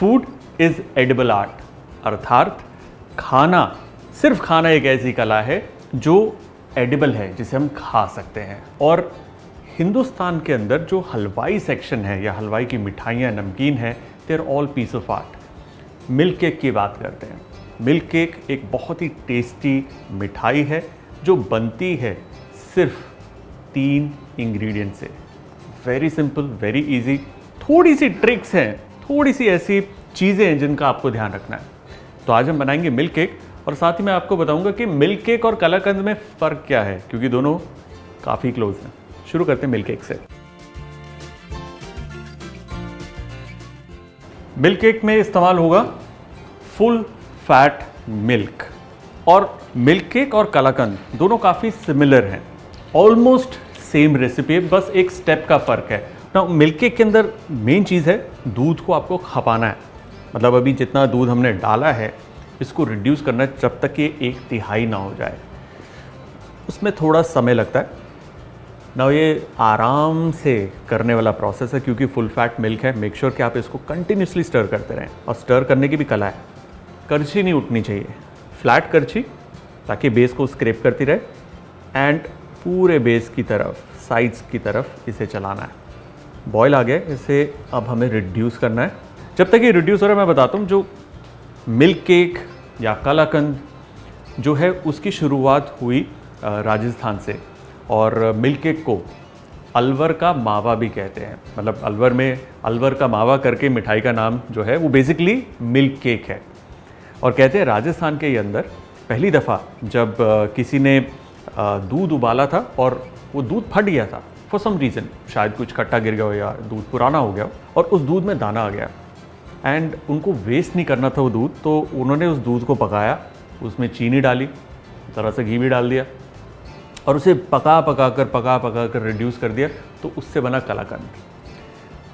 Food is edible art, अर्थात खाना, सिर्फ खाना एक ऐसी कला है जो एडिबल है, जिसे हम खा सकते हैं। और हिंदुस्तान के अंदर जो हलवाई सेक्शन है या हलवाई की मिठाइयाँ, नमकीन है, they are all piece of art. Milk cake की बात करते हैं। मिल्क केक एक बहुत ही टेस्टी मिठाई है जो बनती है सिर्फ 3 इंग्रेडिएंट से। Very simple, very easy. थोड़ी सी ट्रिक्स हैं, थोड़ी सी ऐसी चीज़ें हैं जिनका आपको ध्यान रखना है। तो आज हम बनाएंगे मिल्क केक और साथ ही मैं आपको बताऊंगा कि मिल्क केक और कलाकंद में फ़र्क क्या है, क्योंकि दोनों काफ़ी क्लोज हैं। शुरू करते हैं मिल्क केक से। मिल्क केक में इस्तेमाल होगा फुल फैट मिल्क। और मिल्क केक और कलाकंद दोनों काफ़ी सिमिलर हैं, ऑलमोस्ट सेम रेसिपी, बस एक स्टेप का फ़र्क है ना। मिल्क केक के अंदर मेन चीज़ है दूध को आपको खपाना है। मतलब अभी जितना दूध हमने डाला है इसको रिड्यूस करना है जब तक ये 1/3 ना हो जाए। उसमें थोड़ा समय लगता है ना, ये आराम से करने वाला प्रोसेस है क्योंकि फुल फैट मिल्क है। मेक श्योर कि आप इसको कंटिन्यूसली स्टर करते रहें। और स्टर करने की भी कला है, करछी नहीं उठनी चाहिए, फ्लैट करछी, ताकि बेस को स्क्रैप करती रहे एंड पूरे बेस की तरफ, साइड्स की तरफ इसे चलाना है। बॉयल आ गया, इसे अब हमें रिड्यूस करना है। जब तक ये रिड्यूस हो रहा है मैं बताता हूँ, जो मिल्क केक या कलाकंद जो है उसकी शुरुआत हुई राजस्थान से। और मिल्क केक को अलवर का मावा भी कहते हैं। मतलब अलवर में अलवर का मावा करके मिठाई का नाम जो है वो बेसिकली मिल्क केक है। और कहते हैं राजस्थान के अंदर पहली दफ़ा जब किसी ने दूध उबाला था और वो दूध फट गया था फॉर सम रीज़न, शायद कुछ खट्टा गिर गया हो या दूध पुराना हो गया हो, और उस दूध में दाना आ गया एंड उनको वेस्ट नहीं करना था वो दूध, तो उन्होंने उस दूध को पकाया, उसमें चीनी डाली, ज़रा सा घी भी डाल दिया और उसे पका पका कर रिड्यूस कर दिया, तो उससे बना कलाकंद।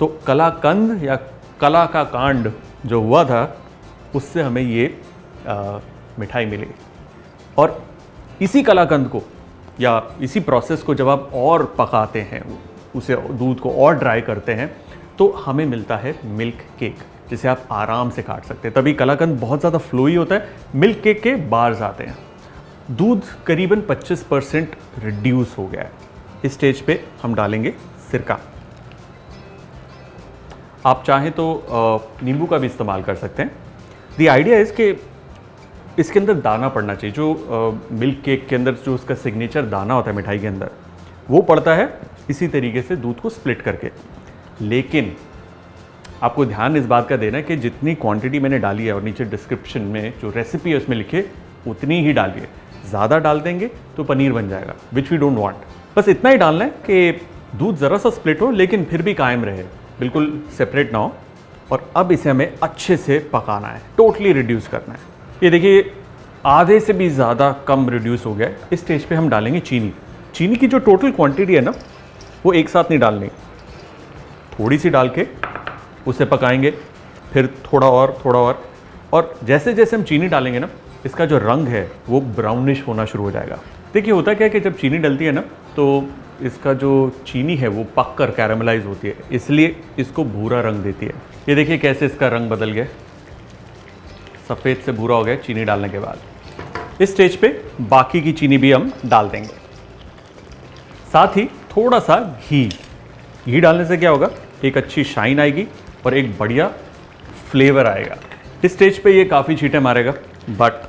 तो कलाकंद या कला का कांड जो हुआ था उससे हमें ये मिठाई मिली। और इसी कलाकंद को या इसी प्रोसेस को जब आप और पकाते हैं, उसे दूध को और ड्राई करते हैं, तो हमें मिलता है मिल्क केक, जिसे आप आराम से काट सकते हैं। तभी कलाकंद बहुत ज़्यादा फ्लोई होता है, मिल्क केक के बार्स आते हैं। दूध करीबन 25% रिड्यूस हो गया है। इस स्टेज पे हम डालेंगे सिरका। आप चाहें तो नींबू का भी इस्तेमाल कर सकते हैं। द आइडिया इज़ कि इसके अंदर दाना पड़ना चाहिए। जो मिल्क केक के अंदर जो उसका सिग्नेचर दाना होता है मिठाई के अंदर, वो पड़ता है इसी तरीके से दूध को स्प्लिट करके। लेकिन आपको ध्यान इस बात का देना है कि जितनी क्वांटिटी मैंने डाली है और नीचे डिस्क्रिप्शन में जो रेसिपी है उसमें लिखे उतनी ही डालिए। ज़्यादा डाल देंगे तो पनीर बन जाएगा, विच वी डोंट वांट। बस इतना ही डालना है कि दूध ज़रा सा स्प्लिट हो लेकिन फिर भी कायम रहे, बिल्कुल सेपरेट ना हो। और अब इसे हमें अच्छे से पकाना है, टोटली रिड्यूस करना है। ये देखिए आधे से भी ज़्यादा कम रिड्यूस हो गया है। इस स्टेज पे हम डालेंगे चीनी। चीनी की जो टोटल क्वांटिटी है ना, वो एक साथ नहीं डालनी, थोड़ी सी डाल के उसे पकाएंगे, फिर थोड़ा और जैसे जैसे हम चीनी डालेंगे ना, इसका जो रंग है वो ब्राउनिश होना शुरू हो जाएगा। देखिए होता क्या है कि जब चीनी डलती है ना, तो इसका जो चीनी है वो पक कर कैरामलाइज होती है, इसलिए इसको भूरा रंग देती है। ये देखिए कैसे इसका रंग बदल गया, सफ़ेद से भूरा हो गया चीनी डालने के बाद। इस स्टेज पे बाकी की चीनी भी हम डाल देंगे, साथ ही थोड़ा सा घी डालने से क्या होगा, एक अच्छी शाइन आएगी और एक बढ़िया फ्लेवर आएगा। इस स्टेज पे ये काफ़ी छींटे मारेगा, but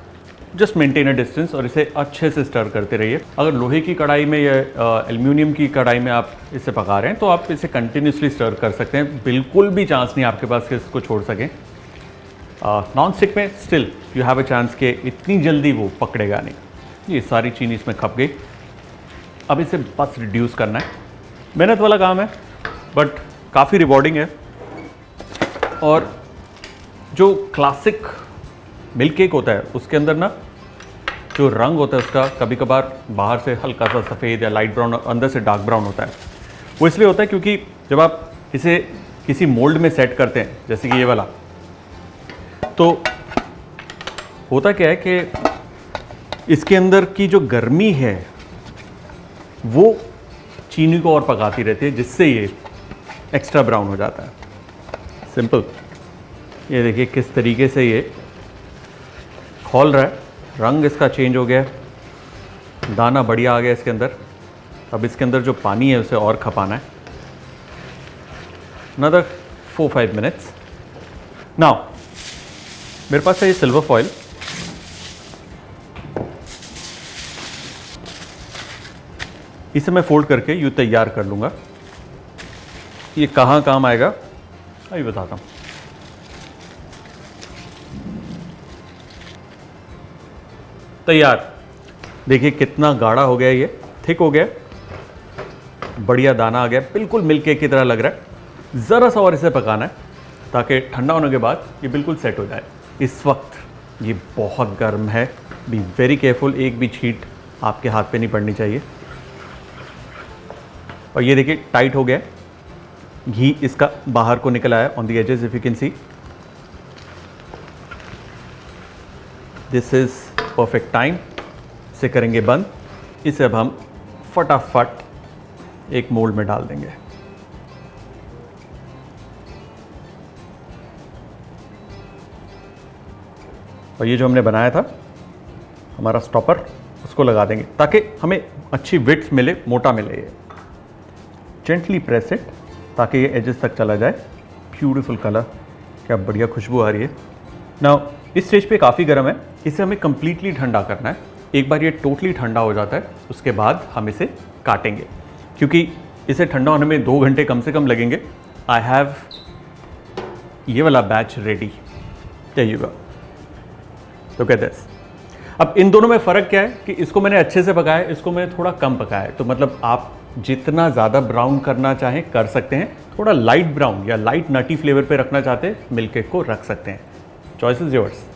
just maintain a distance और इसे अच्छे से स्टर करते रहिए। अगर लोहे की कढ़ाई में या एल्यूमिनियम की कढ़ाई में आप इसे पका रहे हैं तो आप इसे कंटिन्यूसली स्टर कर सकते हैं, बिल्कुल भी चांस नहीं आपके पास कि इसको छोड़ सकें। नॉन स्टिक में still you have a chance कि इतनी जल्दी वो पकड़ेगा नहीं। ये सारी चीनी इसमें खप गई। अब इसे बस रिड्यूस करना है, मेहनत वाला काम है बट काफ़ी रिवॉर्डिंग है। और जो क्लासिक मिल्क केक होता है उसके अंदर ना जो रंग होता है उसका कभी कभार बाहर से हल्का सा सफ़ेद या लाइट ब्राउन, अंदर से डार्क ब्राउन होता है। वो इसलिए होता है क्योंकि जब आप इसे किसी मोल्ड में सेट करते हैं, जैसे कि ये वाला, तो होता क्या है कि इसके अंदर की जो गर्मी है वो चीनी को और पकाती रहती है, जिससे ये एक्स्ट्रा ब्राउन हो जाता है। सिंपल। ये देखिए किस तरीके से ये खौल रहा है, रंग इसका चेंज हो गया है, दाना बढ़िया आ गया इसके अंदर। अब इसके अंदर जो पानी है उसे और खपाना है। Another 4-5 minutes. Now, मेरे पास है ये सिल्वर फॉइल। इसे मैं फोल्ड करके यूँ तैयार कर लूँगा। ये कहाँ काम आएगा अभी बताता हूँ। तैयार। देखिए कितना गाढ़ा हो गया, ये थिक हो गया, बढ़िया दाना आ गया, बिल्कुल मिल्क केक की तरह लग रहा है। ज़रा सा और इसे पकाना है ताकि ठंडा होने के बाद ये बिल्कुल सेट हो जाए। इस वक्त ये बहुत गर्म है, बी वेरी केयरफुल, एक भी छींट आपके हाथ पे नहीं पड़नी चाहिए। और ये देखिए टाइट हो गया, घी इसका बाहर को निकल आया on the edges, if you can see. This is perfect time. इसे करेंगे बंद। इसे अब हम फटाफट एक मोल्ड में डाल देंगे। और ये जो हमने बनाया था हमारा स्टॉपर, उसको लगा देंगे ताकि हमें अच्छी विड्थ मिले, मोटा मिले। ये जेंटली प्रेस इट ताकि ये एजेस तक चला जाए। ब्यूटीफुल कलर, क्या बढ़िया खुशबू आ रही है। नाउ इस स्टेज पे काफ़ी गर्म है, इसे हमें कंप्लीटली ठंडा करना है। एक बार ये टोटली ठंडा हो जाता है उसके बाद हम इसे काटेंगे, क्योंकि इसे ठंडा होने में 2 घंटे कम से कम लगेंगे। आई हैव ये वाला बैच रेडी। चाहिएगा तो कहते हैं। अब इन दोनों में फ़र्क क्या है कि इसको मैंने अच्छे से पकाया है, इसको मैंने थोड़ा कम पकाया है। तो मतलब आप जितना ज़्यादा ब्राउन करना चाहें कर सकते हैं। थोड़ा लाइट ब्राउन या लाइट नटी फ्लेवर पे रखना चाहते हैं मिल्क केक को रख सकते हैं। Choice is yours.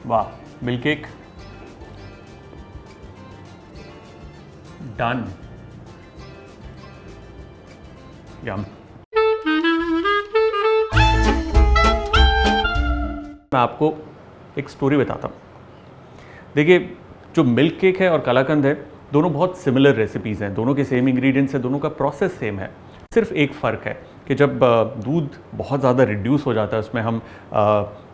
वाह, मिल्क केक डन। यम। मैं आपको एक स्टोरी बताता हूँ। देखिए, जो मिल्क केक है और कलाकंद है, दोनों बहुत सिमिलर रेसिपीज़ हैं, दोनों के सेम इंग्रेडिएंट्स हैं, दोनों का प्रोसेस सेम है। सिर्फ एक फ़र्क है कि जब दूध बहुत ज़्यादा रिड्यूस हो जाता है, उसमें हम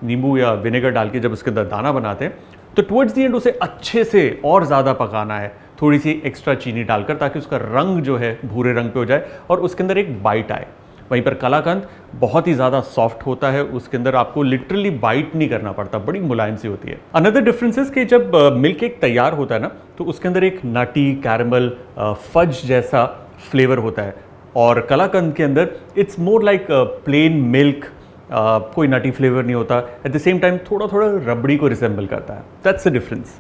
नींबू या विनेगर डाल के जब उसके अंदर दाना बनाते हैं, तो टुवर्ड्स दी एंड उसे अच्छे से और ज़्यादा पकाना है, थोड़ी सी एक्स्ट्रा चीनी डालकर, ताकि उसका रंग जो है भूरे रंग पे हो जाए और उसके अंदर एक बाइट आए। वहीं पर कलाकंद बहुत ही ज़्यादा सॉफ्ट होता है, उसके अंदर आपको लिटरली बाइट नहीं करना पड़ता, बड़ी मुलायम सी होती है। अनदर डिफरेंस इज कि जब मिल्क केक तैयार होता है ना, तो उसके अंदर एक नटी कैरमल फज जैसा फ्लेवर होता है, और कलाकंद के अंदर it's more like plane milk, कोई नटी फ्लेवर नहीं होता। एट द सेम टाइम थोड़ा थोड़ा रबड़ी को रिसेंबल करता है। That's the difference.